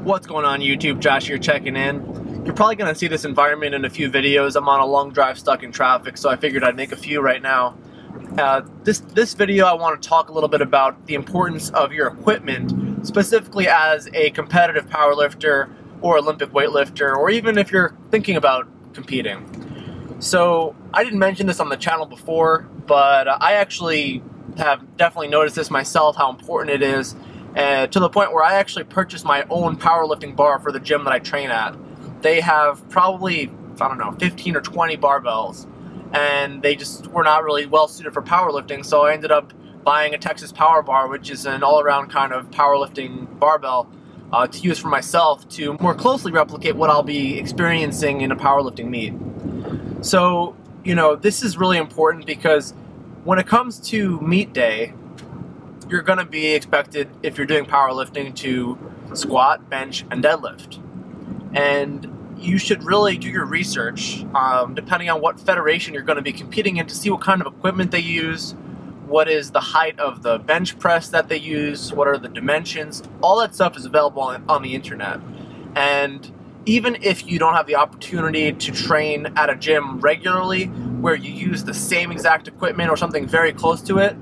What's going on YouTube? Josh here checking in. You're probably going to see this environment in a few videos. I'm on a long drive stuck in traffic, so I figured I'd make a few right now. This video I want to talk a little bit about the importance of your equipment, specifically as a competitive powerlifter or Olympic weightlifter, or even if you're thinking about competing. So I didn't mention this on the channel before, but I actually have definitely noticed this myself, how important it is. To the point where I actually purchased my own powerlifting bar for the gym that I train at. They have probably, I don't know, 15 or 20 barbells, and they just were not really well suited for powerlifting, so I ended up buying a Texas Power Bar, which is an all-around kind of powerlifting barbell to use for myself to more closely replicate what I'll be experiencing in a powerlifting meet. So, you know, this is really important because when it comes to meet day, you're going to be expected, if you're doing powerlifting, to squat, bench, and deadlift. And you should really do your research, depending on what federation you're going to be competing in, to see what kind of equipment they use, what is the height of the bench press that they use, what are the dimensions. All that stuff is available on the internet. And even if you don't have the opportunity to train at a gym regularly, where you use the same exact equipment or something very close to it,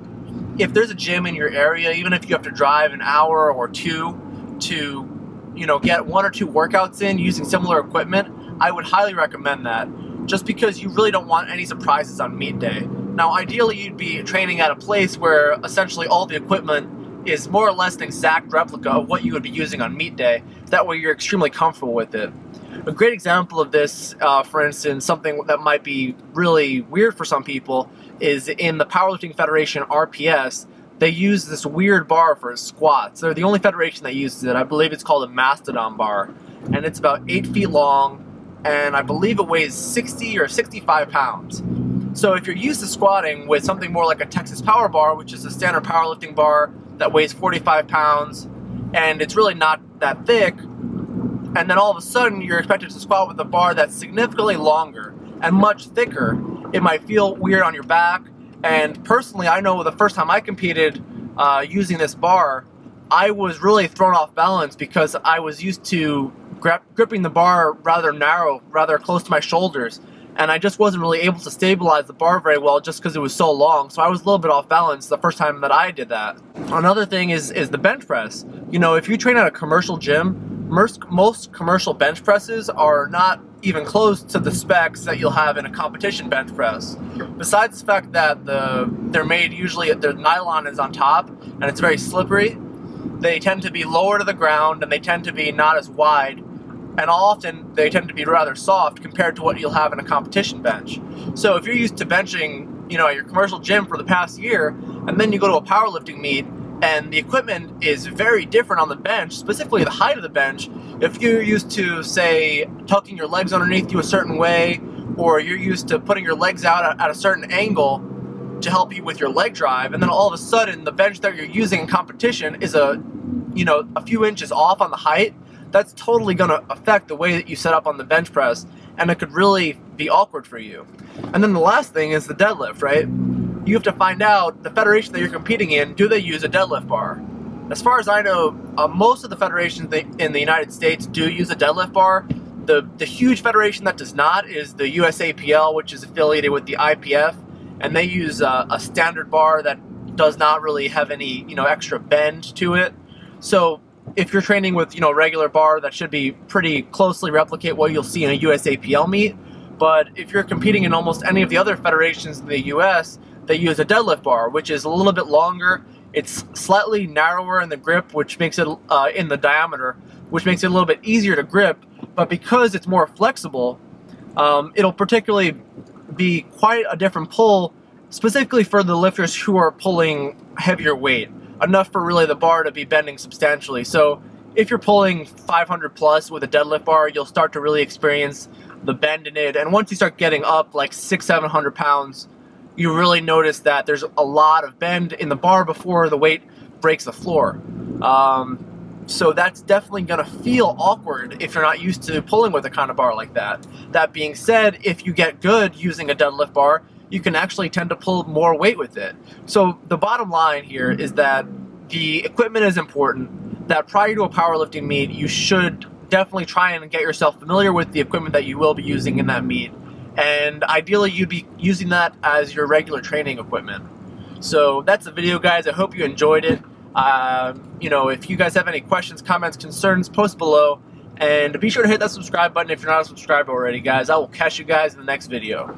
if there's a gym in your area, even if you have to drive an hour or two to, you know, get 1 or 2 workouts in using similar equipment, I would highly recommend that, just because you really don't want any surprises on meet day. Now, ideally, you'd be training at a place where essentially all the equipment is more or less an exact replica of what you would be using on meet day. That way you're extremely comfortable with it. A great example of this, for instance, something that might be really weird for some people, is in the Powerlifting Federation RPS. They use this weird bar for squats. They're the only federation that uses it. I believe it's called a Mastodon bar, and it's about 8 feet long, and I believe it weighs 60 or 65 pounds. So if you're used to squatting with something more like a Texas Power Bar, which is a standard powerlifting bar that weighs 45 pounds, and it's really not that thick, and then all of a sudden you're expected to squat with a bar that's significantly longer and much thicker, it might feel weird on your back. And personally, I know the first time I competed using this bar, I was really thrown off balance because I was used to gripping the bar rather narrow, rather close to my shoulders, and I just wasn't really able to stabilize the bar very well just because it was so long. So I was a little bit off balance the first time that I did that. Another thing is the bench press. You know, if you train at a commercial gym, most commercial bench presses are not even close to the specs that you'll have in a competition bench press. Besides the fact that they're made, usually the nylon is on top and it's very slippery, they tend to be lower to the ground and they tend to be not as wide, and often they tend to be rather soft compared to what you'll have in a competition bench. So if you're used to benching, you know, at your commercial gym for the past year, and then you go to a powerlifting meet and the equipment is very different on the bench, specifically the height of the bench. If you're used to, say, tucking your legs underneath you a certain way, or you're used to putting your legs out at a certain angle to help you with your leg drive, and then all of a sudden the bench that you're using in competition is a few inches off on the height, that's totally going to affect the way that you set up on the bench press, and it could really be awkward for you. And then the last thing is the deadlift, right? You have to find out the federation that you're competing in, do they use a deadlift bar? As far as I know, most of the federations in the United States do use a deadlift bar. The huge federation that does not is the USAPL, which is affiliated with the IPF, and they use a standard bar that does not really have any, you know, extra bend to it. So if you're training with, you know, a regular bar, that should be pretty closely replicate what you'll see in a USAPL meet. But if you're competing in almost any of the other federations in the US, they use a deadlift bar, which is a little bit longer. It's slightly narrower in the grip, which makes it in the diameter, which makes it a little bit easier to grip. But because it's more flexible, it'll particularly be quite a different pull, specifically for the lifters who are pulling heavier weight, enough for really the bar to be bending substantially. So if you're pulling 500 plus with a deadlift bar, you'll start to really experience the bend in it. And once you start getting up like 600-700 pounds, you really notice that there's a lot of bend in the bar before the weight breaks the floor. So that's definitely going to feel awkward if you're not used to pulling with a kind of bar like that. That being said, if you get good using a deadlift bar, you can actually tend to pull more weight with it. So the bottom line here is that the equipment is important. that prior to a powerlifting meet, you should definitely try and get yourself familiar with the equipment that you will be using in that meet. And ideally, you'd be using that as your regular training equipment. So that's the video, guys. I hope you enjoyed it. You know, if you guys have any questions, comments, concerns, post below. And be sure to hit that subscribe button if you're not a subscriber already, guys. I will catch you guys in the next video.